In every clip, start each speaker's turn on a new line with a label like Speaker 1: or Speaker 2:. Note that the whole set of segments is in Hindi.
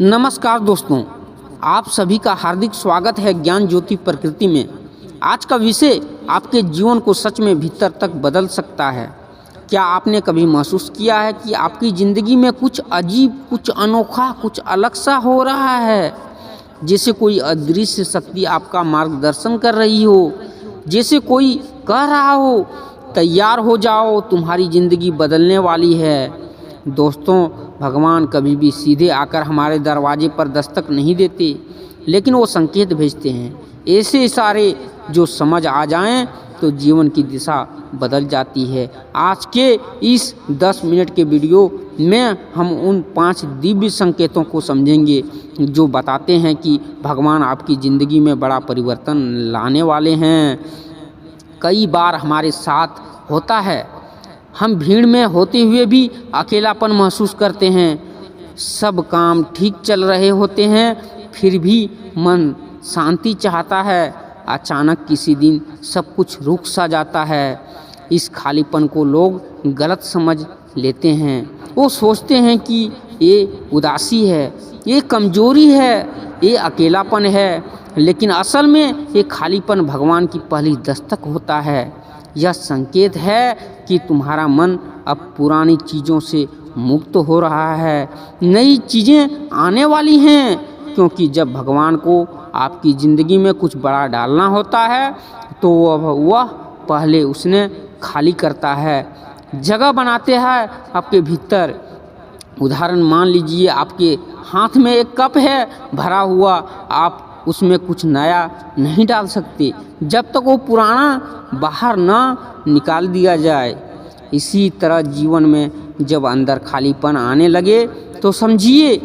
Speaker 1: नमस्कार दोस्तों, आप सभी का हार्दिक स्वागत है ज्ञान ज्योति प्रकृति में। आज का विषय आपके जीवन को सच में भीतर तक बदल सकता है। क्या आपने कभी महसूस किया है कि आपकी ज़िंदगी में कुछ अजीब, कुछ अनोखा, कुछ अलग सा हो रहा है? जैसे कोई अदृश्य शक्ति आपका मार्गदर्शन कर रही हो, जैसे कोई कह रहा हो तैयार हो जाओ, तुम्हारी ज़िंदगी बदलने वाली है। दोस्तों, भगवान कभी भी सीधे आकर हमारे दरवाजे पर दस्तक नहीं देते, लेकिन वो संकेत भेजते हैं, ऐसे इशारे जो समझ आ जाएं तो जीवन की दिशा बदल जाती है। आज के इस 10 मिनट के वीडियो में हम उन 5 दिव्य संकेतों को समझेंगे जो बताते हैं कि भगवान आपकी ज़िंदगी में बड़ा परिवर्तन लाने वाले हैं। कई बार हमारे साथ होता है, हम भीड़ में होते हुए भी अकेलापन महसूस करते हैं। सब काम ठीक चल रहे होते हैं, फिर भी मन शांति चाहता है। अचानक किसी दिन सब कुछ रुक सा जाता है। इस खालीपन को लोग गलत समझ लेते हैं। वो सोचते हैं कि ये उदासी है, ये कमजोरी है, ये अकेलापन है, लेकिन असल में ये खालीपन भगवान की पहली दस्तक होता है। यह संकेत है कि तुम्हारा मन अब पुरानी चीज़ों से मुक्त हो रहा है, नई चीज़ें आने वाली हैं। क्योंकि जब भगवान को आपकी ज़िंदगी में कुछ बड़ा डालना होता है तो वह पहले उसने खाली करता है, जगह बनाते हैं आपके भीतर। उदाहरण मान लीजिए, आपके हाथ में एक कप है भरा हुआ, आप उसमें कुछ नया नहीं डाल सकते जब तक वो पुराना बाहर ना निकाल दिया जाए। इसी तरह जीवन में जब अंदर खालीपन आने लगे तो समझिए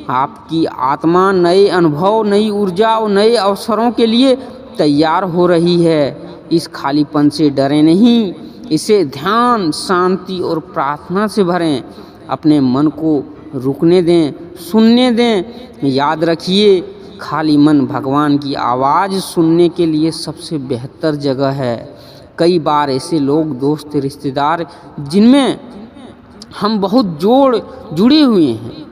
Speaker 1: आपकी आत्मा नए अनुभव, नई ऊर्जा और नए अवसरों के लिए तैयार हो रही है। इस खालीपन से डरे नहीं, इसे ध्यान, शांति और प्रार्थना से भरें। अपने मन को रुकने दें, सुनने दें। याद रखिए, खाली मन भगवान की आवाज़ सुनने के लिए सबसे बेहतर जगह है। कई बार ऐसे लोग, दोस्त, रिश्तेदार जिनमें हम बहुत जुड़े हुए हैं,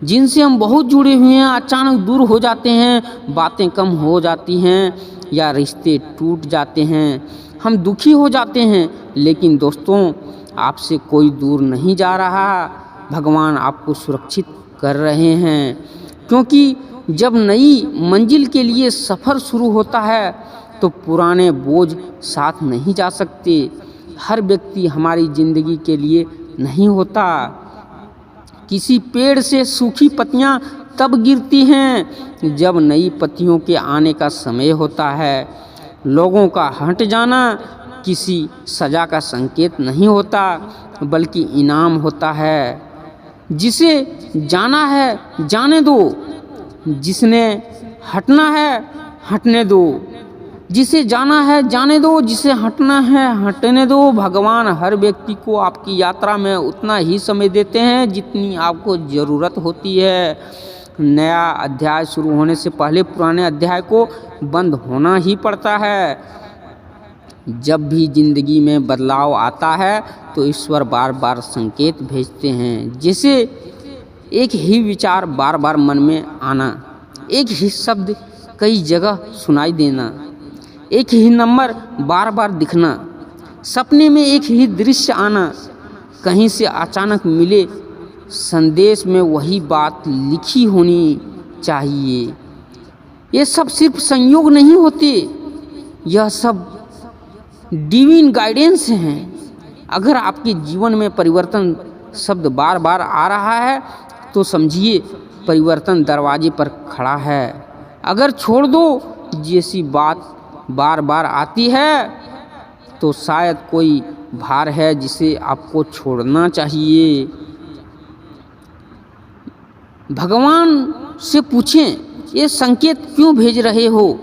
Speaker 1: जिनसे हम बहुत जुड़े हुए हैं, अचानक दूर हो जाते हैं, बातें कम हो जाती हैं या रिश्ते टूट जाते हैं, हम दुखी हो जाते हैं। लेकिन दोस्तों, आपसे कोई दूर नहीं जा रहा, भगवान आपको सुरक्षित कर रहे हैं। क्योंकि जब नई मंजिल के लिए सफ़र शुरू होता है तो पुराने बोझ साथ नहीं जा सकते। हर व्यक्ति हमारी ज़िंदगी के लिए नहीं होता। किसी पेड़ से सूखी पत्तियां तब गिरती हैं जब नई पत्तियों के आने का समय होता है। लोगों का हट जाना किसी सज़ा का संकेत नहीं होता, बल्कि इनाम होता है। जिसे जाना है जाने दो, जिसने हटना है हटने दो। जिसे जाना है जाने दो, जिसे हटना है हटने दो। भगवान हर व्यक्ति को आपकी यात्रा में उतना ही समय देते हैं जितनी आपको ज़रूरत होती है। नया अध्याय शुरू होने से पहले पुराने अध्याय को बंद होना ही पड़ता है। जब भी ज़िंदगी में बदलाव आता है तो ईश्वर बार बार संकेत भेजते हैं। जैसे एक ही विचार बार बार मन में आना, एक ही शब्द कई जगह सुनाई देना, एक ही नंबर बार बार दिखना, सपने में एक ही दृश्य आना, कहीं से अचानक मिले संदेश में वही बात लिखी होनी चाहिए। ये सब सिर्फ संयोग नहीं होते, यह सब डिवाइन गाइडेंस हैं। अगर आपके जीवन में परिवर्तन शब्द बार बार आ रहा है तो समझिए परिवर्तन दरवाजे पर खड़ा है। अगर छोड़ दो जैसी बात बार बार आती है तो शायद कोई भार है जिसे आपको छोड़ना चाहिए। भगवान से पूछें, ये संकेत क्यों भेज रहे हो?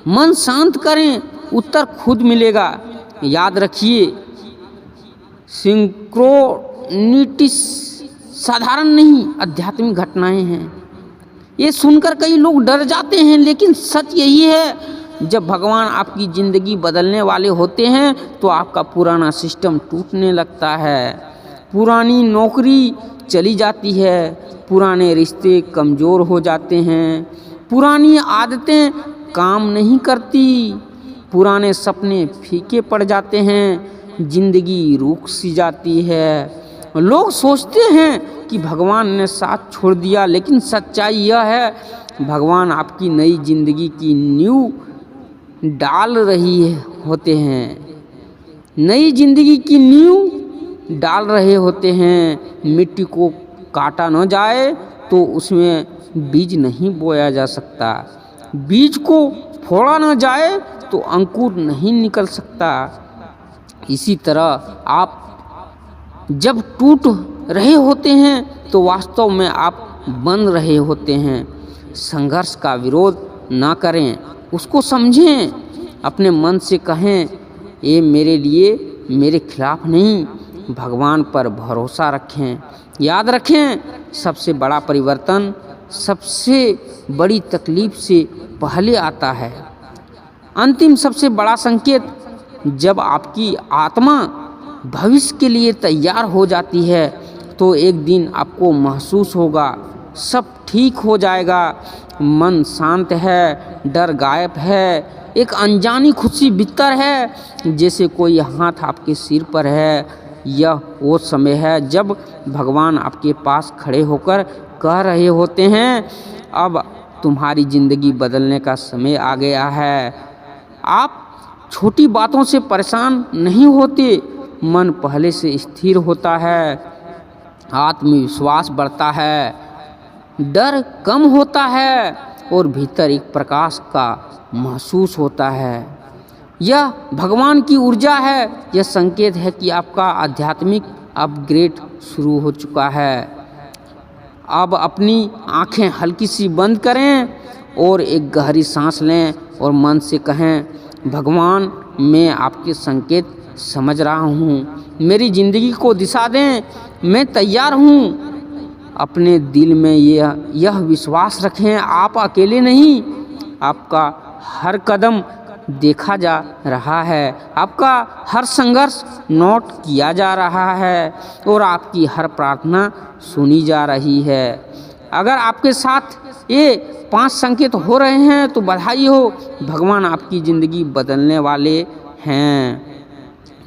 Speaker 1: मन शांत करें, उत्तर खुद मिलेगा। याद रखिए, सिंक्रोनिटिस साधारण नहीं, आध्यात्मिक घटनाएं हैं। ये सुनकर कई लोग डर जाते हैं, लेकिन सच यही है, जब भगवान आपकी ज़िंदगी बदलने वाले होते हैं तो आपका पुराना सिस्टम टूटने लगता है। पुरानी नौकरी चली जाती है, पुराने रिश्ते कमज़ोर हो जाते हैं, पुरानी आदतें काम नहीं करती, पुराने सपने फीके पड़ जाते हैं, ज़िंदगी रुक सी जाती है। लोग सोचते हैं कि भगवान ने साथ छोड़ दिया, लेकिन सच्चाई यह है भगवान आपकी नई ज़िंदगी की नींव डाल रही होते हैं, नई ज़िंदगी की नींव डाल रहे होते हैं। मिट्टी को काटा न जाए तो उसमें बीज नहीं बोया जा सकता, बीज को फोड़ा न जाए तो अंकुर नहीं निकल सकता। इसी तरह आप जब टूट रहे होते हैं तो वास्तव में आप बन रहे होते हैं। संघर्ष का विरोध ना करें, उसको समझें, अपने मन से कहें ये मेरे लिए मेरे खिलाफ नहीं, भगवान पर भरोसा रखें। याद रखें, सबसे बड़ा परिवर्तन सबसे बड़ी तकलीफ से पहले आता है। अंतिम सबसे बड़ा संकेत जब आपकी आत्मा भविष्य के लिए तैयार हो जाती है तो एक दिन आपको महसूस होगा सब ठीक हो जाएगा, मन शांत है, डर गायब है, एक अनजानी खुशी भीतर है, जैसे कोई हाथ आपके सिर पर है। यह वो समय है जब भगवान आपके पास खड़े होकर कह रहे होते हैं अब तुम्हारी ज़िंदगी बदलने का समय आ गया है। आप छोटी बातों से परेशान नहीं होते, मन पहले से स्थिर होता है, आत्मविश्वास बढ़ता है, डर कम होता है और भीतर एक प्रकाश का महसूस होता है। यह भगवान की ऊर्जा है, यह संकेत है कि आपका आध्यात्मिक अपग्रेड शुरू हो चुका है। अब अपनी आंखें हल्की सी बंद करें और एक गहरी सांस लें और मन से कहें भगवान मैं आपके संकेत समझ रहा हूँ, मेरी ज़िंदगी को दिशा दें, मैं तैयार हूँ। अपने दिल में यह विश्वास रखें आप अकेले नहीं, आपका हर कदम देखा जा रहा है, आपका हर संघर्ष नोट किया जा रहा है और आपकी हर प्रार्थना सुनी जा रही है। अगर आपके साथ ये 5 संकेत हो रहे हैं तो बधाई हो, भगवान आपकी ज़िंदगी बदलने वाले हैं।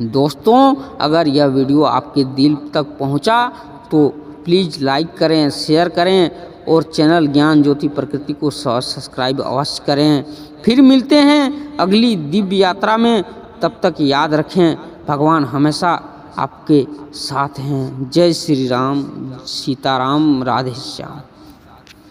Speaker 1: दोस्तों, अगर यह वीडियो आपके दिल तक पहुंचा तो प्लीज़ लाइक करें, शेयर करें और चैनल ज्ञान ज्योति प्रकृति को सब्सक्राइब अवश्य करें। फिर मिलते हैं अगली दिव्य यात्रा में, तब तक याद रखें भगवान हमेशा आपके साथ हैं। जय श्री राम, सीताराम, राधे श्याम।